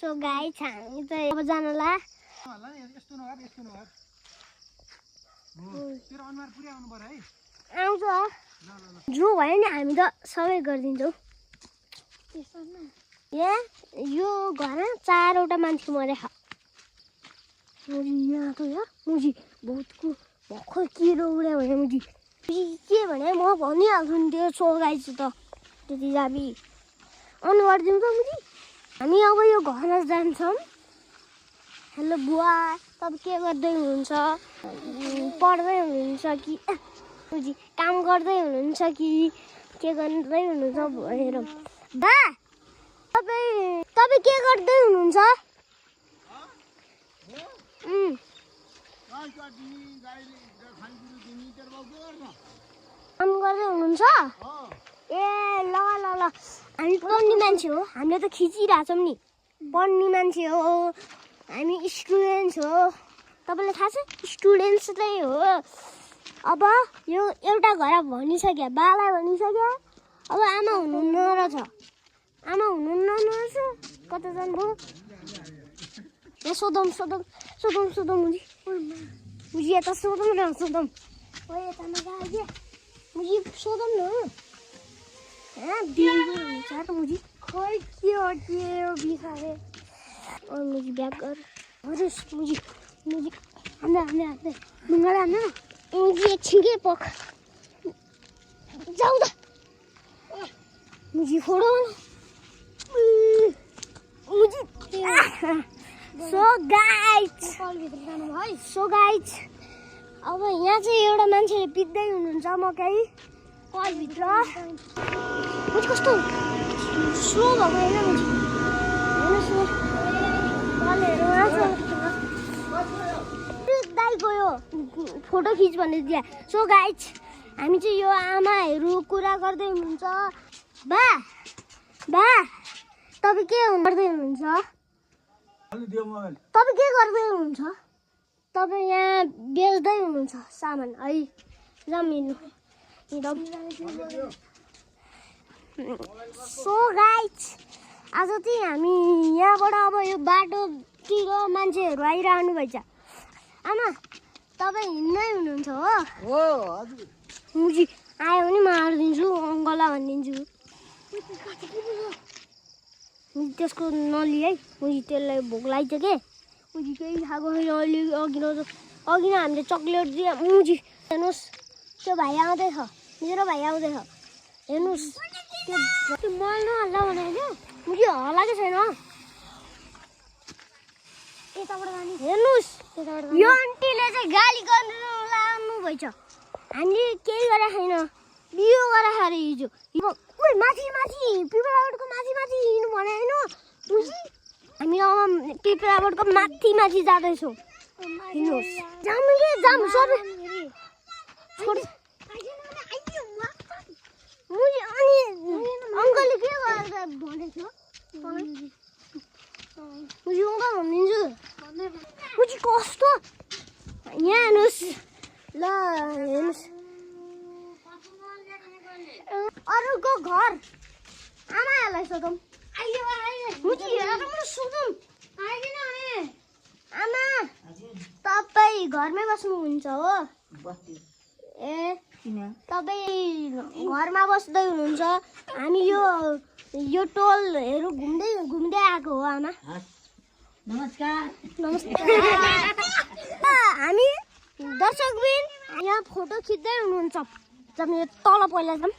so guys हामी त अब जानला आउँछ जो भयो नि हामी त सबै गरिदिन्छौँ यो घरमा 4वटा मान्छे मरे मुजी यहाँ त यार मुजी बहुतको भर्खर किरो उड्यो भने मुजी के भने म भनिहाल्छु नि त्यो सो गाइस त त्यति जाबी अन गरिदिउँ त मुजी हामी अब यो घर जान्छौँ हेलो बुवा तपाईँ के गर्दै हुनुहुन्छ पढ्दै हुनुहुन्छ कि मुजी काम गर्दै हुनुहुन्छ कि के गर्दै हुनुहुन्छ हेरौँ बा तपाईँ के गर्दै हुनुहुन्छ काम गर्दै हुनुहुन्छ ए ल ल ल हामी पढ्ने मान्छे हो हामीले त खिचिरहेछौँ नि पढ्ने मान्छे हो हामी स्टुडेन्ट्स हो तपाईँलाई थाहा छ स्टुडेन्ट्स चाहिँ हो अब यो एउटा घर भनिसक्यो बालाई भनिसक्यो अब आमा हुनुहुन्न रहेछ आमा हुनुहुन्न रहेछ कता जानुभयो यहाँ सोधौँ मुजी यता सोधौँ न सोधौँ ओ यता नगयो मुजी सोधौँ न मुजी खोइ के हो बिसारे मुजी ब्याग गर मुजी हान्दै ढुङ्गाले हान्नु मुजी एकछिनकै पख जाऊ त मुजी फोडो मुजी सो गाइस अब यहाँ चाहिँ एउटा मान्छेले पिट्दै हुनुहुन्छ मकै कलभित्र मुजी कस्तो स्लो भएको होइन मुजी हेर्नुहोस् दाइ गयो फोटो खिच भन्ने दिया सो गाइस हामी चाहिँ यो आमाहरू कुरा गर्दै हुनुहुन्छ बा तपाईँ के गर्दै हुनुहुन्छ तपाईँ के गर्दै हुनुहुन्छ तपाईँ यहाँ बेच्दै हुनुहुन्छ सामान है जमिन सो गाइस आज चाहिँ हामी यहाँबाट अब यो बाटोतिर मान्छेहरू आइरहनु भएछ आमा तपाईँ हिँड्दै हुनुहुन्छ हो मुजी आयो भने मारिदिन्छु अङ्कललाई भनिदिन्छु त्यसको नलि है मुजी त्यसलाई भोक लाग्छ के मुजी केही खाएको छैन अघि नै हामीले चक्लेट दियो मुजी हेर्नुहोस् त्यो भाइ आउँदैछ मेरो भाइ आउँदैछ हेर्नुहोस् त्यो मल नहल्ला भने होइन मुजी हल्लाएको छैन हेर्नुहोस् यो आन्टीले चाहिँ गाली गर्नु लानु भएछ हामीले केही गरेको छैन बियो गरेको अरे हिजो माथि पिपलाबोटको माथि हिँड्नु भने होइन मुजी हामी अब पिपलाबोटको माथि जाँदैछौँ हिँड्नुहोस् जाम सबै मुजी अनि अङ्कलले के गरेर भनेको मुजी अङ्कल भनिदिन्छु मुजी कस्तो यहाँ हेर्नुहोस् ल हेर्नुहोस् अरूको घर आमाहरूलाई सोधौँ मुजी हेरेर सोधौँ आमा तपाईँ घरमै बस्नुहुन्छ हो ए तपाईँ घरमा बस्दै हुनुहुन्छ हामी यो टोलहरू घुम्दै आएको हो आमा नमस्कार हामी दर्शकबिन यहाँ फोटो खिच्दै हुनुहुन्छ तपाईँ तल पहिला जाऊँ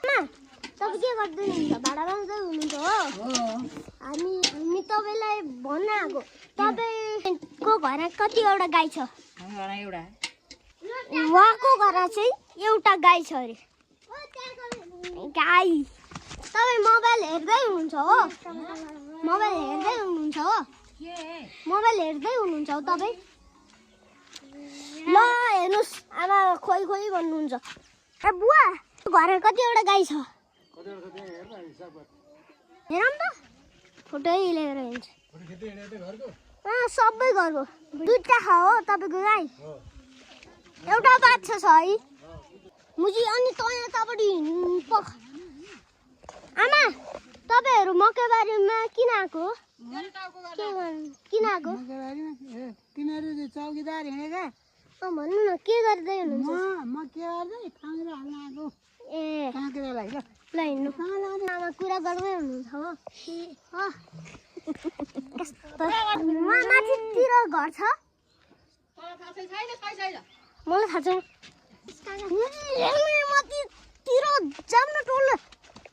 आमा तपाईँ के गर्दै हुनुहुन्छ भाडा बाँच्दै हुनुहुन्छ हो हामी तपाईँलाई भन्न आएको तपाईँको घर कतिवटा गाई छ उहाँको घर चाहिँ एउटा गाई छ अरे गाई तपाईँ मोबाइल हेर्दै हुनुहुन्छ हो तपाईँ ल हेर्नुहोस् आमा खोइ भन्नुहुन्छ ए बुवा घर कतिवटा गाई छ हेरौँ त फोटो लिएर हिँड्छ सबै घरको 2टा छ हो तपाईँको गाई एउटा बाछा छ है मुजी अनि तँबाट आमा तपाईँहरू मकैबारीमा किन आएको किन आएको तिमीहरू चौकीदार हिँडेका भन्नु न के गर्दै हुनुहुन्छ म के गर्दै काँक्रा हाल्न आएको ए काँक्रालाई ल ल हिँड्नु आमा कुरा गर्दै हुनुहुन्छ हो माथितिर घर छ मलाई थाहा छैन माथितिर जाऊँ न टोल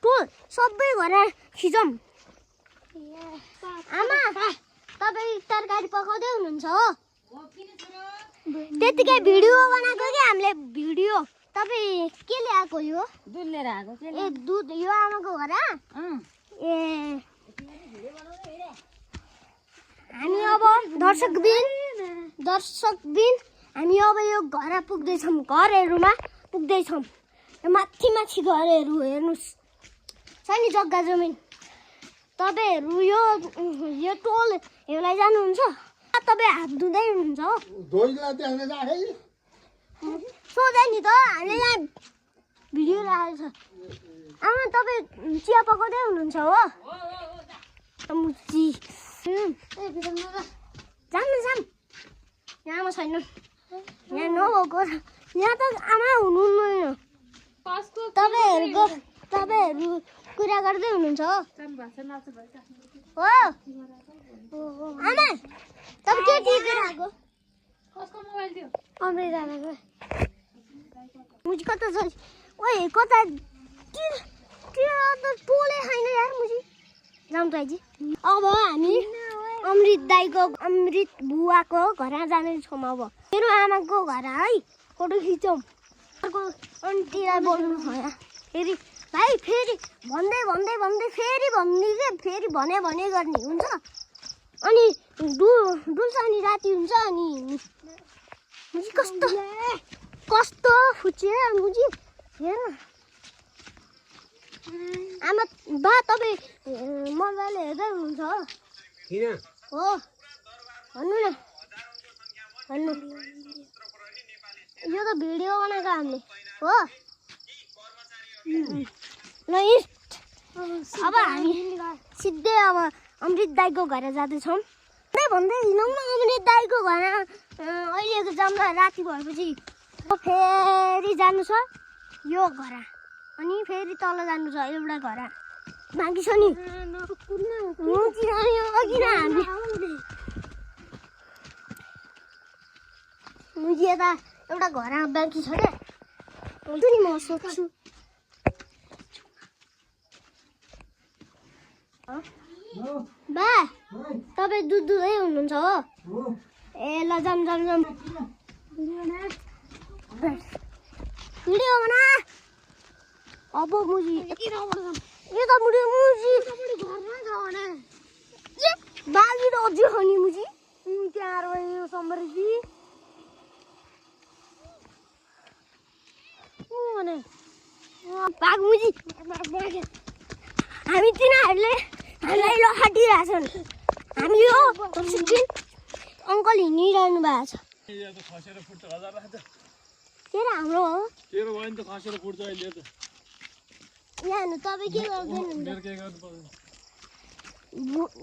टोल सबै घर खिचौँ आमा तपाईँ तरकारी पकाउँदै हुनुहुन्छ हो त्यतिकै भिडियो बनाएको कि हामीले भिडियो तपाईँ के ल्याएको यो दुध लिएर आएको ए दुध यो आमाको घर ए हामी अब दर्शकबिन हामी अब यो घर पुग्दैछौँ घरहरूमा पुग्दैछौँ माथि माथि घरहरू हेर्नुहोस् छ नि जग्गा जमिन तपाईँहरू यो टोलहरूलाई जानुहुन्छ तपाईँ हात धुँदै हुनुहुन्छ हो सोधे नि त हामीले यहाँ भिडियो राखेको छ आमा तपाईँ चिया पकाउँदै हुनुहुन्छ हो जानु यहाँ आमा छैन यहाँ नभएको यहाँ त आमा हुनुहुन्न तपाईँहरू कुरा गर्दै हुनुहुन्छ हो आमा तपाईँ के टिपेर आएको अमृताको मुझी कता छ ओए कता त टोले छैन यार मुझी जाउँ त आइजी अब हामी अमृत बुवाको घर जानेछौँ अब मेरो आमाको घर है फोटो खिचौँ अर्को आन्टीलाई बोल्नु छ यहाँ फेरि भाइ फेरि भन्दै फेरि भने गर्ने हुन्छ अनि डुल्छ अनि राति हुन्छ अनि मुझी कस्तो फुच्यो मुझी हेर आमा बा तपाईँ मोबाइल हेर्दै हुनुहुन्छ हो भन्नु न भन्नु यो त भिडियो बनाएको हामीले हो ल अब हामी सिधै अब अमृत दाईको घर जाँदैछौँ भन्दै हिँडौँ न अमृत दाईको घर अहिले जाऊँ न राति भएपछि फेरि जानु छ यो घर अनि फेरि तल जानु छ एउटा घर बाँकी छ नि मुझी यता एउटा घर बाँकी छ क्या हुन्छ नि म सोध्छु बा तपाईँ दुध दुधै हुनुहुन्छ हो ए ल जाम भिडियो बना अब मुझी यता मुझी बाजी त अझै हो नि मुझी त्यहाँ रह्यो समृद्धि बाघ मुझी हामी तिनीहरूले हामीलाई लखाटिरहेछन् हामी यो अङ्कल हिँडिरहनु भएको छ के हाम्रो हो यहाँ तपाईँ के गर्दैन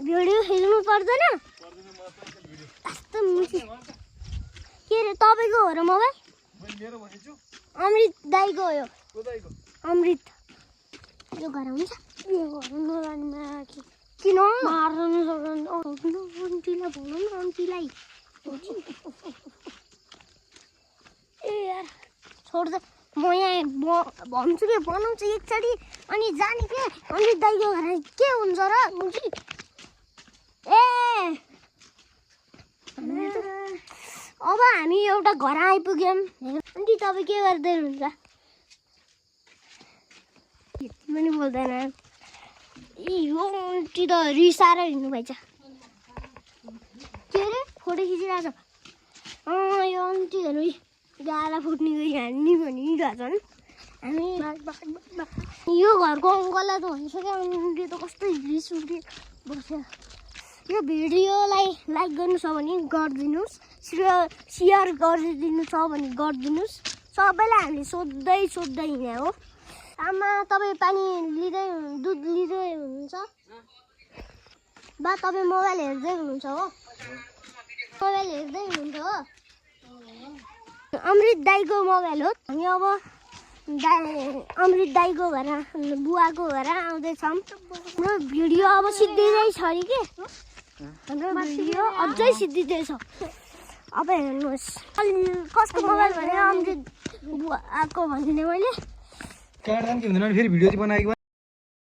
भिडियो खेल्नु पर्दैन के अरे तपाईँको हो र मोबाइल अमृत दाईको हो यो अमृत यो घर हुन्छ यो घर नजानुमा किन मार्नु सक्दैन आन्टीलाई भनौँ न आन्टीलाई ए यार छोड त म यहाँ भन्छु कि बनाउँछु एकचोटि अनि जाने के अमृत दाईको घर के हुन्छ र मुझी ए अब हामी एउटा घर आइपुग्यौँ आन्टी तपाईँ के गर्दै हुनुहुन्छ पनि बोल्दैन यो आन्टी त रिसाएर हिँड्नु भएछ के अरे फोटो खिचिरहेछ यो आन्टीहरू गाला फुट्ने गरी हान्ने भनिरहेछन् हामी यो घरको अङ्कललाई त भनिसक्यो आन्टी त कस्तो रिस उठ्यो बस्यो यो भिडियोलाई लाइक गर्नु छ भने गरिदिनुहोस् सेयर गरिदिनु छ भने गरिदिनुहोस् सबैलाई हामीले सोध्दै हिँड्यो हो आमा तपाईँ पानी लिँदै दुध लिँदै हुनुहुन्छ बा तपाईँ मोबाइल हेर्दै हुनुहुन्छ हो मोबाइल हेर्दै हुनुहुन्छ हो अमृत दाईको मोबाइल हो हामी अब अमृत दाईको घर बुवाको घर आउँदैछौँ हाम्रो भिडियो अब सिद्धिँदैछ अरे के हाम्रो भिडियो अझै सिद्धिँदैछ अब हेर्नुहोस् कसको मोबाइल भने अमृत बुवाको भन्ने मैले काट्दा पनि के हुँदैन फेरि भिडियो चाहिँ बनाएको